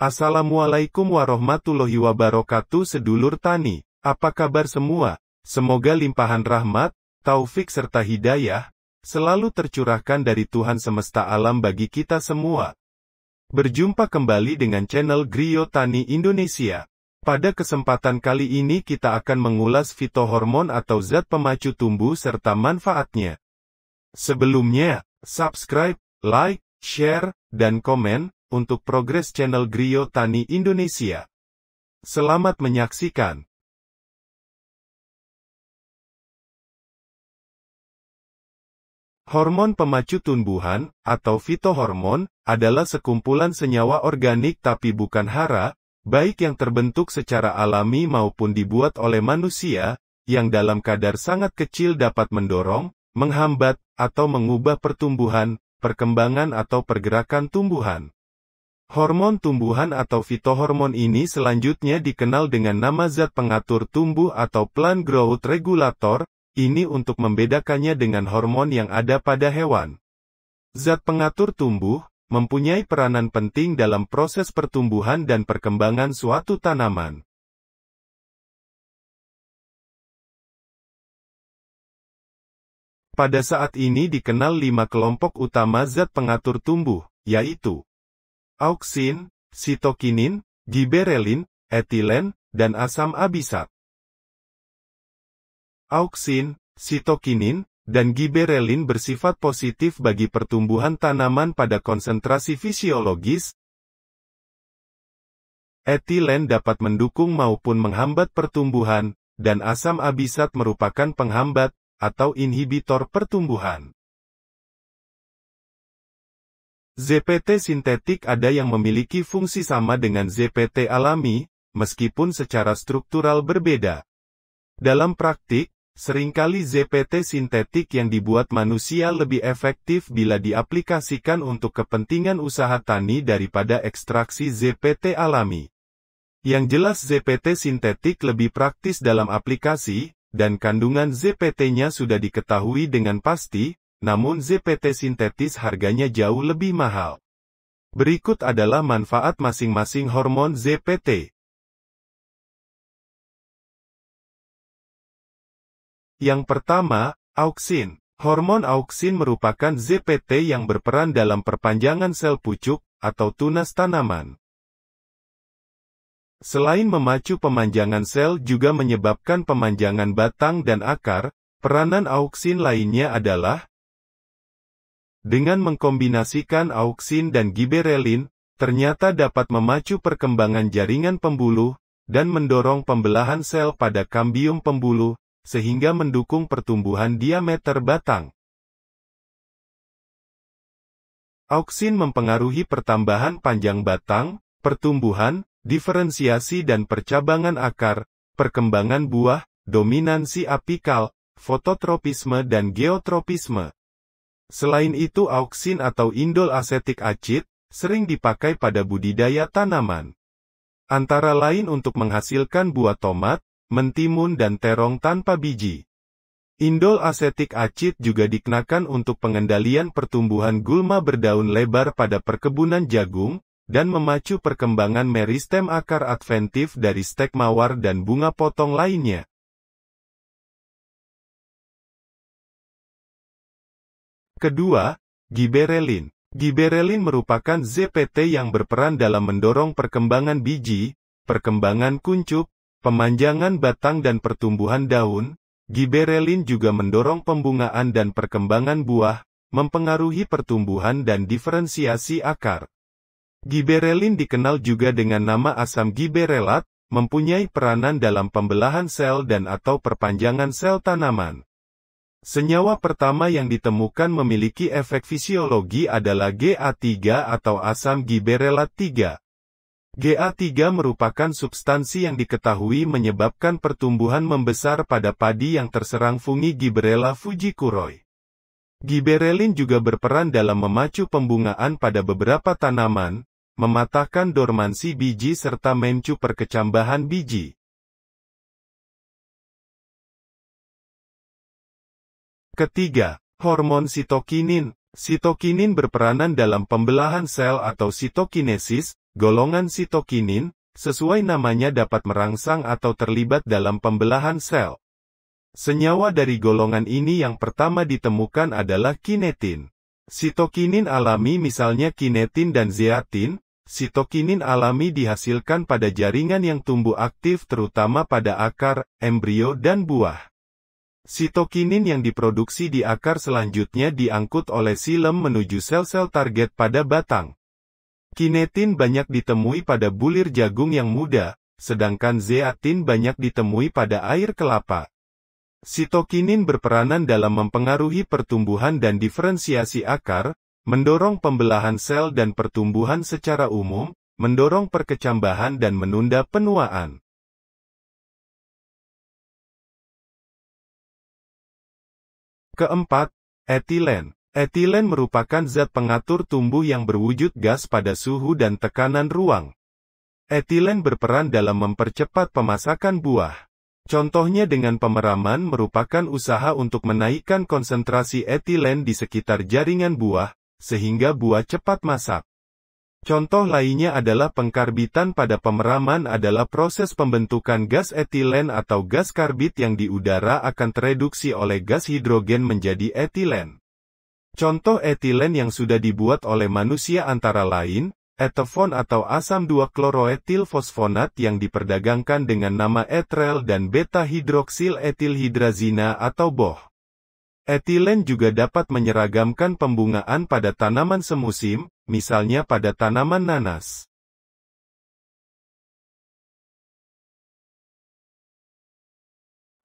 Assalamualaikum warahmatullahi wabarakatuh sedulur tani, apa kabar semua? Semoga limpahan rahmat, taufik serta hidayah, selalu tercurahkan dari Tuhan semesta alam bagi kita semua. Berjumpa kembali dengan channel Griyo Tani Indonesia. Pada kesempatan kali ini kita akan mengulas fitohormon atau zat pemacu tumbuh serta manfaatnya. Sebelumnya, subscribe, like, share, dan komen, untuk progres channel Griyo Tani Indonesia. Selamat menyaksikan. Hormon pemacu tumbuhan, atau fitohormon, adalah sekumpulan senyawa organik tapi bukan hara, baik yang terbentuk secara alami maupun dibuat oleh manusia, yang dalam kadar sangat kecil dapat mendorong, menghambat, atau mengubah pertumbuhan, perkembangan atau pergerakan tumbuhan. Hormon tumbuhan atau fitohormon ini selanjutnya dikenal dengan nama zat pengatur tumbuh atau plant growth regulator, ini untuk membedakannya dengan hormon yang ada pada hewan. Zat pengatur tumbuh, mempunyai peranan penting dalam proses pertumbuhan dan perkembangan suatu tanaman. Pada saat ini dikenal 5 kelompok utama zat pengatur tumbuh, yaitu auksin, sitokinin, giberelin, etilen, dan asam abisat. Auksin, sitokinin, dan giberelin bersifat positif bagi pertumbuhan tanaman pada konsentrasi fisiologis. Etilen dapat mendukung maupun menghambat pertumbuhan, dan asam abisat merupakan penghambat, atau inhibitor pertumbuhan. ZPT sintetik ada yang memiliki fungsi sama dengan ZPT alami, meskipun secara struktural berbeda. Dalam praktik, seringkali ZPT sintetik yang dibuat manusia lebih efektif bila diaplikasikan untuk kepentingan usaha tani daripada ekstraksi ZPT alami. Yang jelas ZPT sintetik lebih praktis dalam aplikasi, dan kandungan ZPT-nya sudah diketahui dengan pasti, namun ZPT sintetis harganya jauh lebih mahal. Berikut adalah manfaat masing-masing hormon ZPT. Yang pertama, auksin. Hormon auksin merupakan ZPT yang berperan dalam perpanjangan sel pucuk, atau tunas tanaman. Selain memacu pemanjangan sel juga menyebabkan pemanjangan batang dan akar, peranan auksin lainnya adalah dengan mengkombinasikan auksin dan giberelin, ternyata dapat memacu perkembangan jaringan pembuluh, dan mendorong pembelahan sel pada kambium pembuluh, sehingga mendukung pertumbuhan diameter batang. Auksin mempengaruhi pertambahan panjang batang, pertumbuhan, diferensiasi dan percabangan akar, perkembangan buah, dominansi apikal, fototropisme dan geotropisme. Selain itu auksin atau indol asetik acid, sering dipakai pada budidaya tanaman. Antara lain untuk menghasilkan buah tomat, mentimun dan terong tanpa biji. Indol asetik acid juga digunakan untuk pengendalian pertumbuhan gulma berdaun lebar pada perkebunan jagung, dan memacu perkembangan meristem akar adventif dari stek mawar dan bunga potong lainnya. Kedua, giberelin. Giberelin merupakan ZPT yang berperan dalam mendorong perkembangan biji, perkembangan kuncup, pemanjangan batang dan pertumbuhan daun. Giberelin juga mendorong pembungaan dan perkembangan buah, mempengaruhi pertumbuhan dan diferensiasi akar. Giberelin dikenal juga dengan nama asam giberelat, mempunyai peranan dalam pembelahan sel dan atau perpanjangan sel tanaman. Senyawa pertama yang ditemukan memiliki efek fisiologi adalah GA3 atau asam giberelat 3. GA3 merupakan substansi yang diketahui menyebabkan pertumbuhan membesar pada padi yang terserang fungi Gibberella fujikuri. Giberelin juga berperan dalam memacu pembungaan pada beberapa tanaman, mematahkan dormansi biji serta mencu perkecambahan biji. Ketiga, hormon sitokinin. Sitokinin berperanan dalam pembelahan sel atau sitokinesis, golongan sitokinin, sesuai namanya dapat merangsang atau terlibat dalam pembelahan sel. Senyawa dari golongan ini yang pertama ditemukan adalah kinetin. Sitokinin alami misalnya kinetin dan zeatin. Sitokinin alami dihasilkan pada jaringan yang tumbuh aktif terutama pada akar, embrio dan buah. Sitokinin yang diproduksi di akar selanjutnya diangkut oleh silem menuju sel-sel target pada batang. Kinetin banyak ditemui pada bulir jagung yang muda, sedangkan zeatin banyak ditemui pada air kelapa. Sitokinin berperanan dalam mempengaruhi pertumbuhan dan diferensiasi akar, mendorong pembelahan sel dan pertumbuhan secara umum, mendorong perkecambahan dan menunda penuaan. Keempat, etilen. Etilen merupakan zat pengatur tumbuh yang berwujud gas pada suhu dan tekanan ruang. Etilen berperan dalam mempercepat pemasakan buah. Contohnya dengan pemeraman merupakan usaha untuk menaikkan konsentrasi etilen di sekitar jaringan buah, sehingga buah cepat masak. Contoh lainnya adalah pengkarbitan. Pada pemeraman adalah proses pembentukan gas etilen atau gas karbit yang di udara akan tereduksi oleh gas hidrogen menjadi etilen. Contoh etilen yang sudah dibuat oleh manusia antara lain, etefon atau asam 2-kloroetilfosfonat yang diperdagangkan dengan nama etrel dan beta-hidroksil etilhidrazina atau BOH. Etilen juga dapat menyeragamkan pembungaan pada tanaman semusim, misalnya pada tanaman nanas.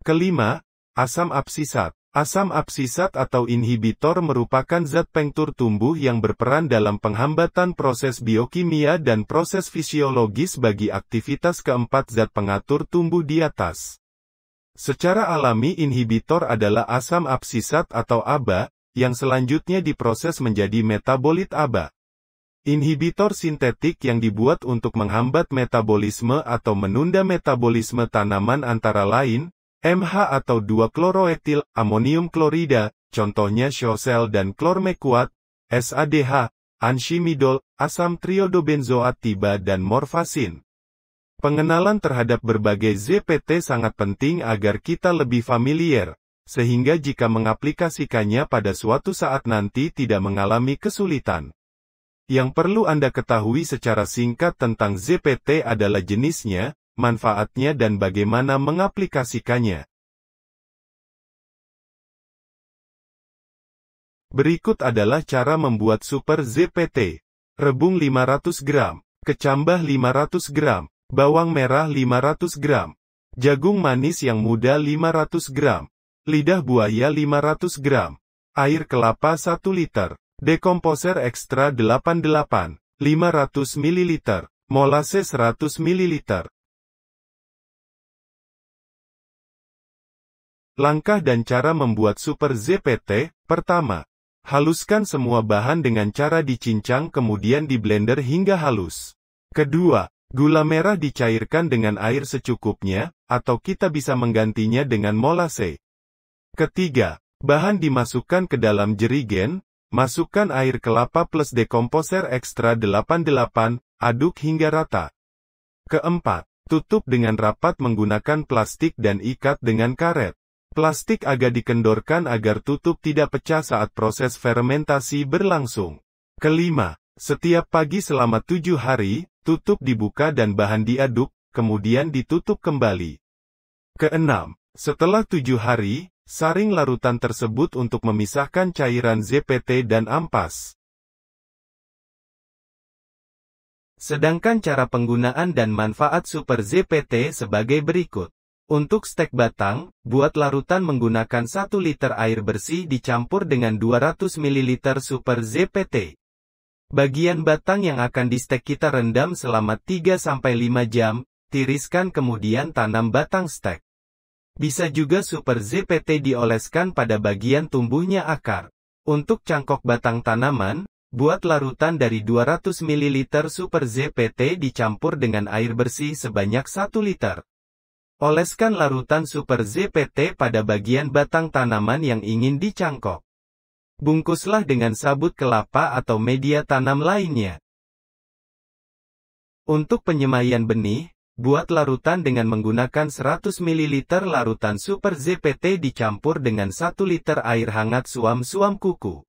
Kelima, asam absisat. Asam absisat atau inhibitor merupakan zat pengtur tumbuh yang berperan dalam penghambatan proses biokimia dan proses fisiologis bagi aktivitas keempat zat pengatur tumbuh di atas. Secara alami inhibitor adalah asam absisat atau ABA, yang selanjutnya diproses menjadi metabolit ABA. Inhibitor sintetik yang dibuat untuk menghambat metabolisme atau menunda metabolisme tanaman antara lain, MH atau 2-kloroetil, amonium klorida, contohnya Shosel dan klormekuat, SADH, anshimidol, asam triodobenzoat tiba dan morfasin. Pengenalan terhadap berbagai ZPT sangat penting agar kita lebih familiar, sehingga jika mengaplikasikannya pada suatu saat nanti tidak mengalami kesulitan. Yang perlu Anda ketahui secara singkat tentang ZPT adalah jenisnya, manfaatnya dan bagaimana mengaplikasikannya. Berikut adalah cara membuat super ZPT. Rebung 500 gram, kecambah 500 gram, bawang merah 500 gram, jagung manis yang muda 500 gram, lidah buaya 500 gram, air kelapa 1 liter, dekomposer ekstra 88, 500 ml, molase 100 ml. Langkah dan cara membuat super ZPT. Pertama, haluskan semua bahan dengan cara dicincang kemudian diblender hingga halus. Kedua, gula merah dicairkan dengan air secukupnya, atau kita bisa menggantinya dengan molase. Ketiga, bahan dimasukkan ke dalam jerigen, masukkan air kelapa plus dekomposer ekstra 88, aduk hingga rata. Keempat, tutup dengan rapat menggunakan plastik dan ikat dengan karet. Plastik agak dikendorkan agar tutup tidak pecah saat proses fermentasi berlangsung. Kelima, setiap pagi selama 7 hari, tutup dibuka dan bahan diaduk, kemudian ditutup kembali. Keenam, setelah 7 hari, saring larutan tersebut untuk memisahkan cairan ZPT dan ampas. Sedangkan cara penggunaan dan manfaat super ZPT sebagai berikut. Untuk stek batang, buat larutan menggunakan 1 liter air bersih dicampur dengan 200 ml super ZPT. Bagian batang yang akan di-stek kita rendam selama 3-5 jam, tiriskan kemudian tanam batang stek. Bisa juga super ZPT dioleskan pada bagian tumbuhnya akar. Untuk cangkok batang tanaman, buat larutan dari 200 ml super ZPT dicampur dengan air bersih sebanyak 1 liter. Oleskan larutan super ZPT pada bagian batang tanaman yang ingin dicangkok. Bungkuslah dengan sabut kelapa atau media tanam lainnya. Untuk penyemaian benih, buat larutan dengan menggunakan 100 ml larutan Super ZPT dicampur dengan 1 liter air hangat suam-suam kuku.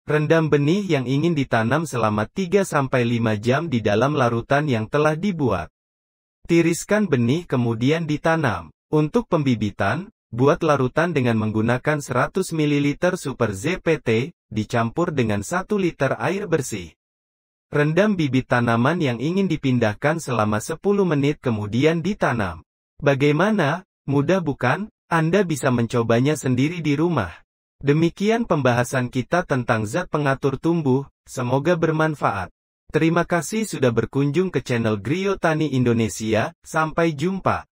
Rendam benih yang ingin ditanam selama 3-5 jam di dalam larutan yang telah dibuat. Tiriskan benih kemudian ditanam. Untuk pembibitan, buat larutan dengan menggunakan 100 ml Super ZPT, dicampur dengan 1 liter air bersih. Rendam bibit tanaman yang ingin dipindahkan selama 10 menit kemudian ditanam. Bagaimana? Mudah bukan? Anda bisa mencobanya sendiri di rumah. Demikian pembahasan kita tentang zat pengatur tumbuh, semoga bermanfaat. Terima kasih sudah berkunjung ke channel Griyo Tani Indonesia, sampai jumpa.